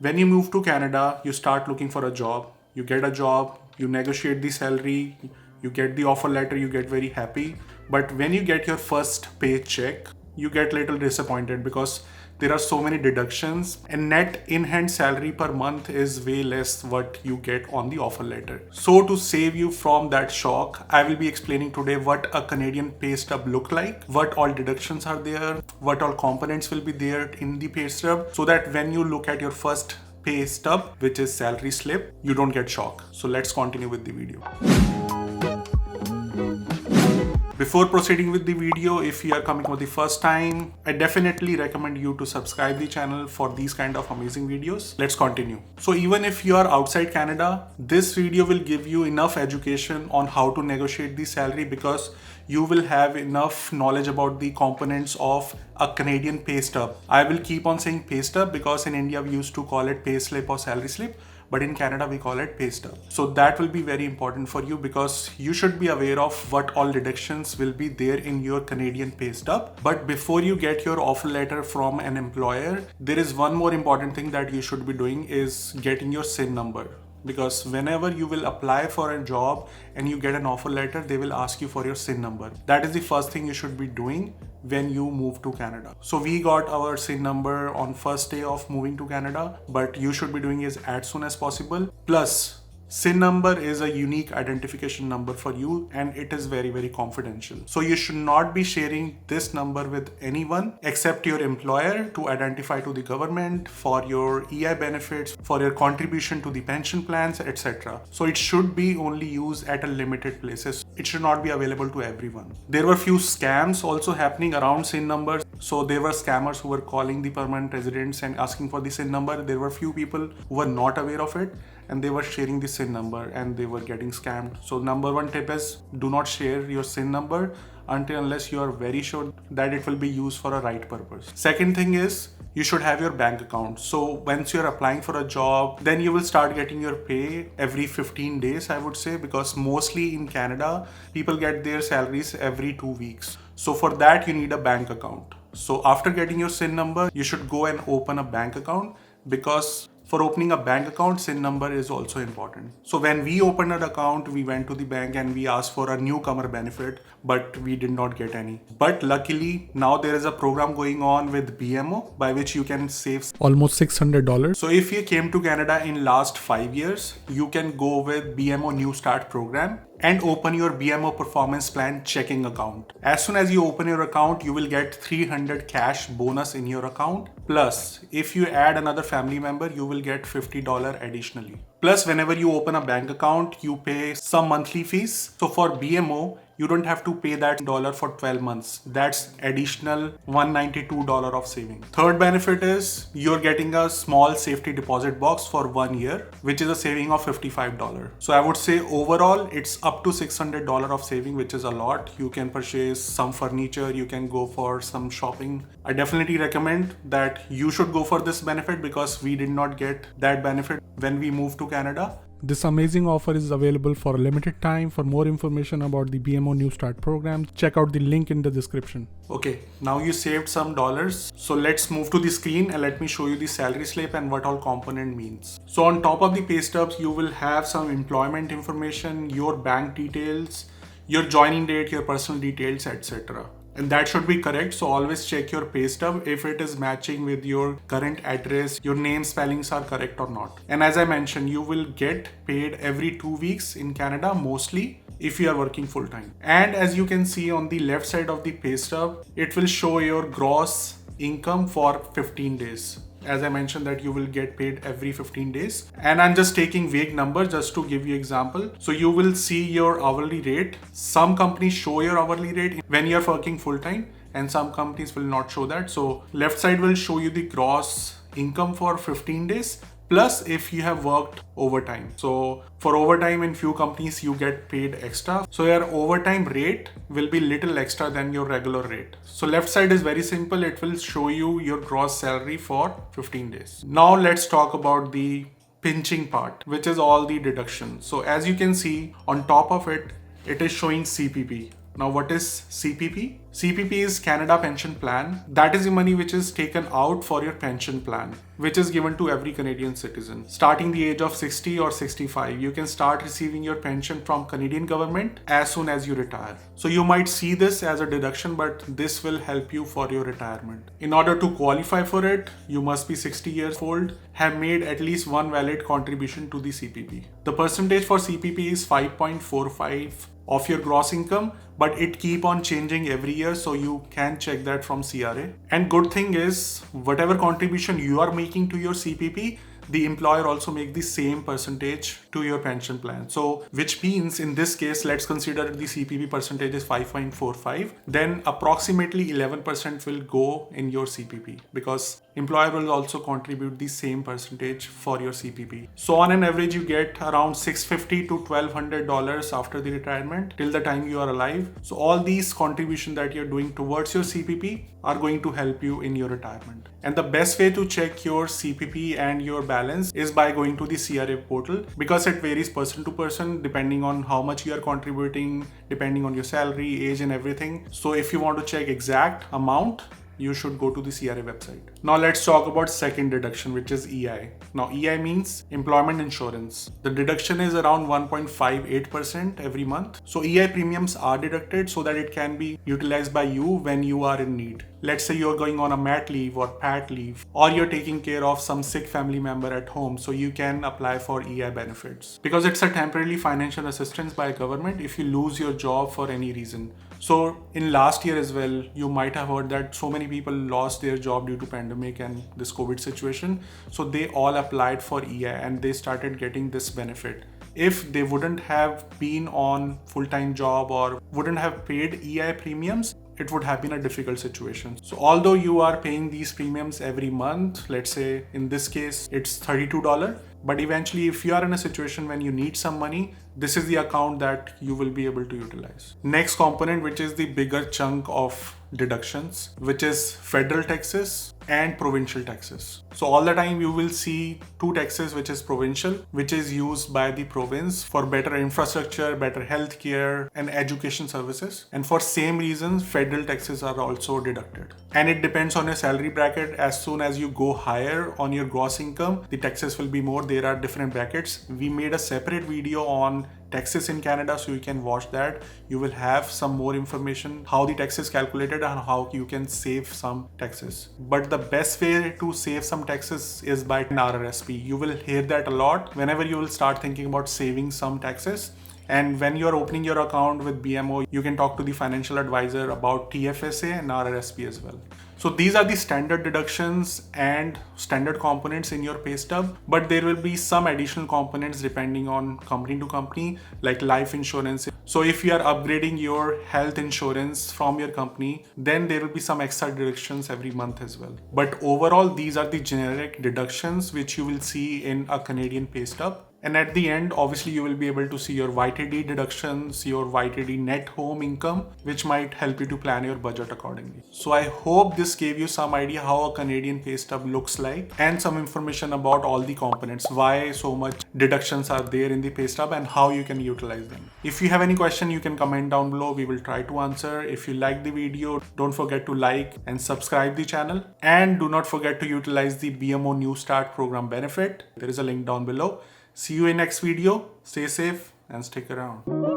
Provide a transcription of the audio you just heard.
When you move to Canada, you start looking for a job. You get a job, you negotiate the salary, you get the offer letter, you get very happy. But when you get your first paycheck, you get little disappointed because there are so many deductions and net in-hand salary per month is way less what you get on the offer letter. So to save you from that shock, I will be explaining today what a Canadian pay stub look like, what all deductions are there, what all components will be there in the pay stub, so that when you look at your first pay stub, which is salary slip, you don't get shocked. So let's continue with the video. Before proceeding with the video, if you are coming for the first time, I definitely recommend you to subscribe the channel for these kind of amazing videos. Let's continue. So even if you are outside Canada, this video will give you enough education on how to negotiate the salary because you will have enough knowledge about the components of a Canadian pay stub. I will keep on saying pay stub because in India we used to call it pay slip or salary slip, but in Canada we call it pay stub. So that will be very important for you because you should be aware of what all deductions will be there in your Canadian pay stub. But before you get your offer letter from an employer, there is one more important thing that you should be doing is getting your SIN number. Because whenever you will apply for a job and you get an offer letter, they will ask you for your SIN number. That is the first thing you should be doing when you move to Canada. So we got our SIN number on first day of moving to Canada, but you should be doing it as soon as possible. Plus, SIN number is a unique identification number for you and it is very, very confidential. So you should not be sharing this number with anyone except your employer to identify to the government for your EI benefits, for your contribution to the pension plans, etc. So it should be only used at a limited places. It should not be available to everyone. There were few scams also happening around SIN numbers. So there were scammers who were calling the permanent residents and asking for the SIN number. There were few people who were not aware of it and they were sharing the SIN number and they were getting scammed. So number one tip is do not share your SIN number unless you are very sure that it will be used for a right purpose. Second thing is you should have your bank account. So once you're applying for a job, then you will start getting your pay every 15 days, I would say, because mostly in Canada, people get their salaries every 2 weeks. So for that, you need a bank account. So after getting your SIN number, you should go and open a bank account because for opening a bank account, SIN number is also important. So when we opened an account, we went to the bank and we asked for a newcomer benefit, but we did not get any. But luckily, now there is a program going on with BMO by which you can save almost $600. So if you came to Canada in last 5 years, you can go with BMO New Start program and open your BMO performance plan checking account. As soon as you open your account, you will get 300 cash bonus in your account. Plus, if you add another family member, you will get $50 additionally. Plus, whenever you open a bank account, you pay some monthly fees. So for BMO, you don't have to pay that dollar for 12 months. That's additional $192 of saving. Third benefit is you're getting a small safety deposit box for 1 year, which is a saving of $55. So I would say overall, it's up to $600 of saving, which is a lot. You can purchase some furniture, you can go for some shopping. I definitely recommend that you should go for this benefit because we did not get that benefit when we moved to Canada. This amazing offer is available for a limited time. For more information about the BMO New Start program, check out the link in the description. Okay, now you saved some dollars. So let's move to the screen and let me show you the salary slip and what all component means. So on top of the pay stubs, you will have some employment information, your bank details, your joining date, your personal details, etc. And that should be correct. So always check your pay stub if it is matching with your current address, your name spellings are correct or not. And as I mentioned, you will get paid every 2 weeks in Canada, mostly if you are working full time. And as you can see on the left side of the pay stub, it will show your gross income for 15 days. As I mentioned that you will get paid every 15 days. And I'm just taking vague numbers just to give you example. So you will see your hourly rate. Some companies show your hourly rate when you're working full time and some companies will not show that. So left side will show you the gross income for 15 days. Plus if you have worked overtime. So for overtime in few companies you get paid extra. So your overtime rate will be little extra than your regular rate. So left side is very simple. It will show you your gross salary for 15 days. Now let's talk about the pinching part, which is all the deductions. So as you can see on top of it, it is showing CPP. Now, what is CPP? CPP is Canada Pension Plan. That is the money which is taken out for your pension plan, which is given to every Canadian citizen. Starting the age of 60 or 65, you can start receiving your pension from Canadian government as soon as you retire. So you might see this as a deduction, but this will help you for your retirement. In order to qualify for it, you must be 60 years old, have made at least one valid contribution to the CPP. The percentage for CPP is 5.45 of your gross income, but it keep on changing every year, so you can check that from CRA. And good thing is, whatever contribution you are making to your CPP, the employer also make the same percentage to your pension plan. So which means in this case, let's consider the CPP percentage is 5.45, then approximately 11% will go in your CPP, because employer will also contribute the same percentage for your CPP. So on an average, you get around $650 to $1,200 after the retirement till the time you are alive. So all these contributions that you're doing towards your CPP are going to help you in your retirement. And the best way to check your CPP and your balance is by going to the CRA portal, because it varies person to person depending on how much you are contributing, depending on your salary, age and everything. So if you want to check exact amount, you should go to the CRA website. Now let's talk about second deduction, which is EI. Now EI means employment insurance. The deduction is around 1.58% every month. So EI premiums are deducted so that it can be utilized by you when you are in need. Let's say you're going on a mat leave or pat leave, or you're taking care of some sick family member at home, so you can apply for EI benefits, because it's a temporary financial assistance by government if you lose your job for any reason. So in last year as well, you might have heard that so many people lost their job due to pandemic and this COVID situation. So they all applied for EI and they started getting this benefit. If they wouldn't have been on full-time job or wouldn't have paid EI premiums, it would have been a difficult situation. So although you are paying these premiums every month, let's say in this case it's $32, but eventually if you are in a situation when you need some money, this is the account that you will be able to utilize. Next component, which is the bigger chunk of deductions, which is federal taxes and provincial taxes. So all the time you will see two taxes, which is provincial, which is used by the province for better infrastructure, better healthcare and education services. And for same reasons, federal taxes are also deducted. And it depends on your salary bracket. As soon as you go higher on your gross income, the taxes will be more. There are different brackets. We made a separate video on taxes in Canada, so you can watch that. You will have some more information how the tax is calculated and how you can save some taxes. But the best way to save some taxes is by an RRSP. You will hear that a lot whenever you will start thinking about saving some taxes. And when you're opening your account with BMO, you can talk to the financial advisor about TFSA and RRSP as well. So these are the standard deductions and standard components in your pay stub, but there will be some additional components depending on company to company, like life insurance. So if you are upgrading your health insurance from your company, then there will be some extra deductions every month as well. But overall, these are the generic deductions which you will see in a Canadian pay stub. And at the end, obviously, you will be able to see your YTD deductions, your YTD net home income, which might help you to plan your budget accordingly. So I hope this gave you some idea how a Canadian pay stub looks like and some information about all the components, why so much deductions are there in the pay stub and how you can utilize them. If you have any question, you can comment down below. We will try to answer. If you like the video, don't forget to like and subscribe the channel. And do not forget to utilize the BMO New Start program benefit. There is a link down below. See you in next video. Stay safe and stick around.